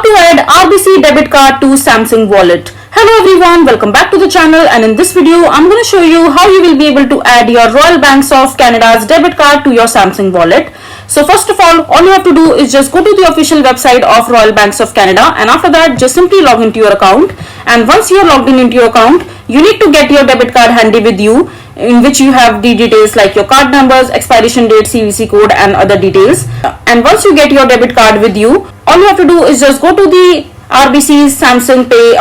to add RBC debit card to Samsung wallet. Hello everyone, welcome back to the channel, and in this video I'm going to show you how you will be able to add your Royal Banks of Canada's debit card to your Samsung wallet. So first of all you have to do is just go to the official website of Royal Banks of Canada, and after that just simply log into your account. And once you are logged into your account, you need to get your debit card handy with you, in which you have the details like your card numbers, expiration date, CVC code and other details. And once you get your debit card with you, all you have to do is just go to the RBC's Samsung Pay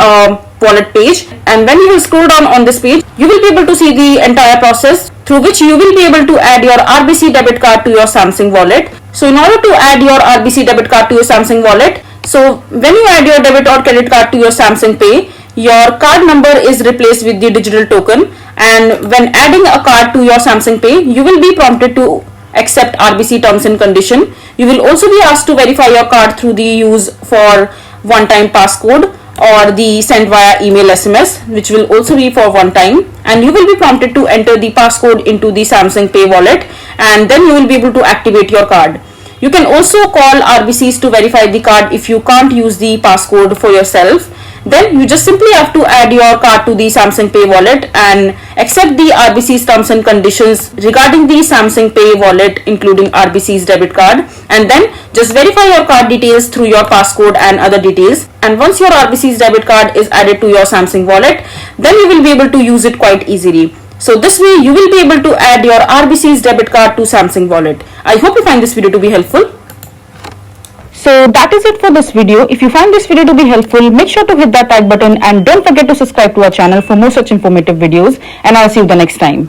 wallet page, and when you will scroll down on this page, you will be able to see the entire process through which you will be able to add your RBC debit card to your Samsung wallet. So in order to add your RBC debit card to your Samsung wallet, so when you add your debit or credit card to your Samsung Pay, your card number is replaced with the digital token, and when adding a card to your Samsung Pay, you will be prompted to accept RBC terms and condition. You will also be asked to verify your card through the use for one-time passcode or the send via email SMS, which will also be for one time, and you will be prompted to enter the passcode into the Samsung Pay wallet, and then you will be able to activate your card. You can also call RBCs to verify the card if you can't use the passcode for yourself. Then you just simply have to add your card to the Samsung Pay wallet and accept the RBC's terms and conditions regarding the Samsung Pay wallet, including RBC's debit card, and then just verify your card details through your passcode and other details. And once your RBC's debit card is added to your Samsung wallet, then you will be able to use it quite easily. So this way you will be able to add your RBC's debit card to Samsung wallet. I hope you find this video to be helpful. So that is it for this video. If you find this video to be helpful, make sure to hit that like button and don't forget to subscribe to our channel for more such informative videos, and I'll see you the next time.